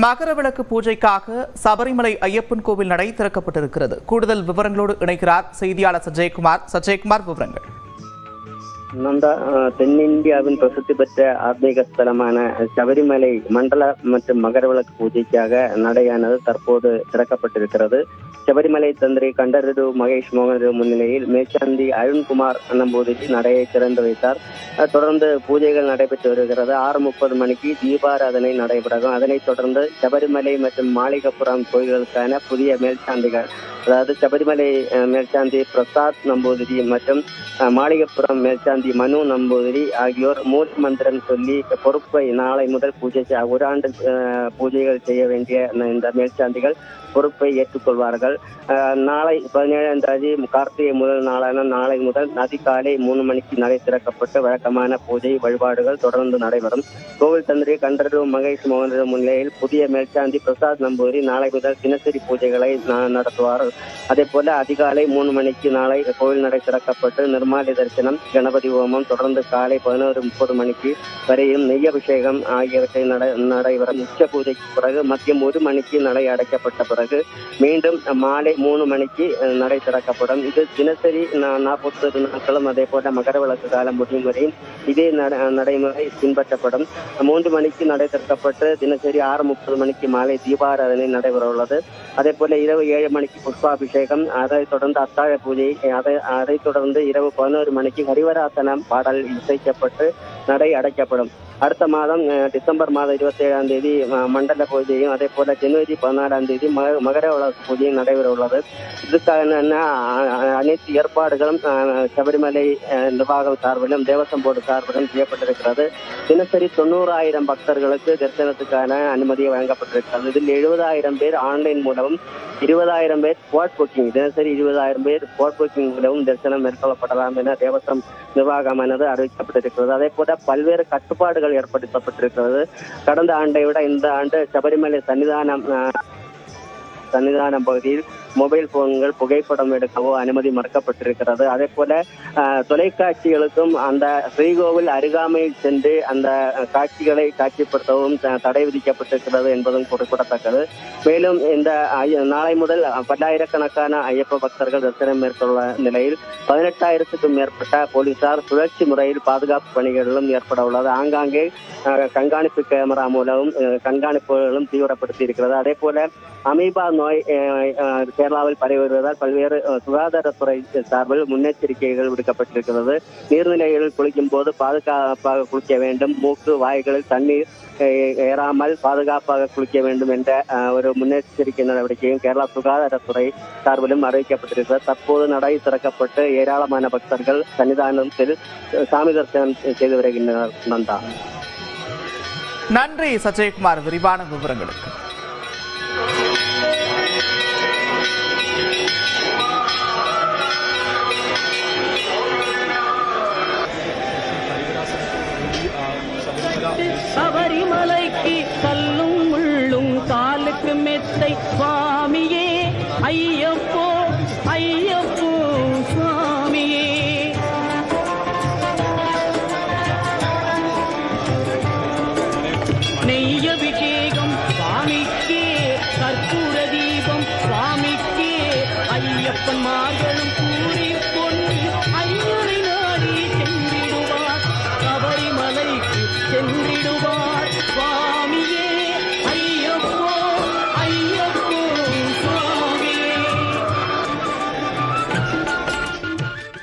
மகரவிளக்கு பூஜைக்காக சபரிமலை ஐயப்பன் கோவில் நடை திறக்கப்பட்டிருக்கிறது. கூடுதல் விவரங்களோடு இணைக்கிறார் செய்தியாளர் சஜயகுமார். விவரங்கள். நந்தா, தென்னிந்தியாவின் பிரசித்தி பெற்ற ஆத்மீக ஸ்தலமான சபரிமலை மண்டல மற்றும் மகரவிளக்கு பூஜைக்காக நடையானது தற்போது திறக்கப்பட்டிருக்கிறது. சபரிமலை தந்திரி கண்டரடு மகேஷ் மோகன் முன்னிலையில் மேற்சாந்தி அருண்குமார் நம்பூதிரி நடையை திறந்து வைத்தார். தொடர்ந்து பூஜைகள் நடைபெற்று வருகிறது. 6:30 மணிக்கு தீபாராதனை நடைபெறும். அதனைத் தொடர்ந்து சபரிமலை மற்றும் மாளிகப்புரம் கோயில்களுக்கான புதிய மேல்சாந்திகள், அதாவது சபரிமலை மேல்சாந்தி பிரசாத் நம்பூதிரி மற்றும் மாளிகப்புரம் மேல்சாந்தி மனு நம்பூதிரி ஆகியோர் மூல மந்திரம் சொல்லி பொறுப்பை நாளை முதல் ஒரு ஆண்டு பூஜைகள் செய்ய வேண்டிய இந்த மேல்சாந்திகள் பொறுப்பை ஏற்றுக்கொள்வார்கள். நாளை 17ஆம் தேதி கார்த்திகை முதல் நாளான நாளை முதல் அதிகாலை 3 மணிக்கு நடை திறக்கப்பட்டு வழக்கமான பூஜை வழிபாடுகள் தொடர்ந்து நடைபெறும். கோவில் தந்திரி கண்டரடு மகேஷ் மோகன் முன்னிலையில் புதிய மேல்சாந்தி பிரசாத் நம்பூதிரி நாளை முதல் தினசரி பூஜைகளை நடத்துவார். அதே போல அதிகாலை 3 மணிக்கு நாளை கோவில் நடை திறக்கப்பட்டு நிர்மாலி தரிசனம், கணபதி ஹோமம் தொடர்ந்து காலை 11:30 மணிக்கு வரையும் நெய்யபிஷேகம் ஆகியவற்றை நடைபெறும். உச்ச பூஜைக்கு பிறகு மதியம் 1 மணிக்கு நடை அடைக்கப்பட்ட பிறகு மீண்டும் மாலை 3 மணிக்கு நடை திறக்கப்படும். இது தினசரி 40 நாட்களும் அதே போல மகரவிளக்கு காலம் முடியும் வரையும் இதே நடைமுறை பின்பற்றப்படும். 3 மணிக்கு நடை திறக்கப்பட்டு தினசரி 6:30 மணிக்கு மாலை தீபாராதனை நடைபெற உள்ளது. அதே போல இரவு 7 மணிக்கு புஷ்பாபிஷேகம், அதைத் தொடர்ந்து அத்தாழ பூஜை, அதைத் தொடர்ந்து இரவு 11 மணிக்கு ஹரிவராசனம் பாடல் இசைக்கப்பட்டு நடை அடைக்கப்படும். அடுத்த மாதம் டிசம்பர் மாதம் 27ஆம் தேதி மண்டல பூஜையும் அதே போல ஜனவரி 14ஆம் தேதி மகரவிளக்கு பூஜையும் நடைபெற உள்ளது. இதுக்கான அனைத்து ஏற்பாடுகளும் சபரிமலை நிர்வாகம் சார்பிலும் தேவசம் போர்டு சார்பிலும் செய்யப்பட்டிருக்கிறது. தினசரி 90,000 பக்தர்களுக்கு தரிசனத்துக்கான அனுமதி வழங்கப்பட்டிருக்கிறது. இதில் 70,000 பேர் ஆன்லைன் மூலமும் 20,000 பேர் ஸ்பாட் புக்கிங், தினசரி 20,000 பேர் ஸ்பாட் புக்கிங் மூலமும் தரிசனம் மேற்கொள்ளப்படலாம் என தேவசம் நிர்வாகமானது அறிவிக்கப்பட்டிருக்கிறது. அதே போல பல்வேறு கட்டுப்பாடுகள் ஏற்படுத்தப்பட்டிருக்கிறது. கடந்த ஆண்டை விட இந்த ஆண்டு சபரிமலை சன்னிதானம் பகுதியில் மொபைல் போன்கள் புகைப்படம் எடுக்கவோ அனுமதி மறுக்கப்பட்டிருக்கிறது. அதே போல தொலைக்காட்சிகளுக்கும் அந்த ஸ்ரீகோவில் அருகாமையில் சென்று அந்த காட்சிகளை காட்சிப்படுத்தவும் தடை விதிக்கப்பட்டிருக்கிறது என்பதும் குறிப்பிடத்தக்கது. மேலும் இந்த நாளை முதல் பல்லாயிரக்கணக்கான ஐயப்ப பக்தர்கள் தரிசனம் மேற்கொள்ள நிலையில் 18,000க்கும் மேற்பட்ட போலீசார் சுழற்சி முறையில் பாதுகாப்பு பணிகளிலும் ஏற்பட உள்ளது. ஆங்காங்கே கண்காணிப்பு கேமரா மூலமும் கண்காணிப்புகளும் தீவிரப்படுத்தி இருக்கிறது. அதே போல அமீபா நோய் கேரளாவில் பரவி வருவதால் பல்வேறு சுகாதாரத்துறை சார்பில் முன்னெச்சரிக்கைகள் விடுக்கப்பட்டிருக்கிறது. நீர்நிலைகளில் குளிக்கும் போது பாதுகாப்பாக குளிக்க வேண்டும், மூக்கு வாய்களில் தண்ணீர் ஏறாமல் பாதுகாப்பாக குளிக்க வேண்டும் என்ற ஒரு முன்னெச்சரிக்கை நடவடிக்கையும் கேரளா சுகாதாரத்துறை சார்பிலும் அறிவிக்கப்பட்டிருக்கிறது. தற்போது நடை திறக்கப்பட்டு ஏராளமான பக்தர்கள் சன்னிதானத்தில் சாமி தரிசனம் செய்து வருகின்றனர். நந்தா, நன்றி சஜயகுமார் விரிவான விவரங்களுக்கு. சபரிமலைக்கு கல்லும் முள்ளும் காலுக்கு மெத்தை சுவாமியே ஐயப்போ ஐயப்போ சுவாமியே. நெய்யபிஷேகம் சுவாமிக்கே, கற்பூர தீபம் சுவாமிக்கே, ஐயப்பன் மார்கள்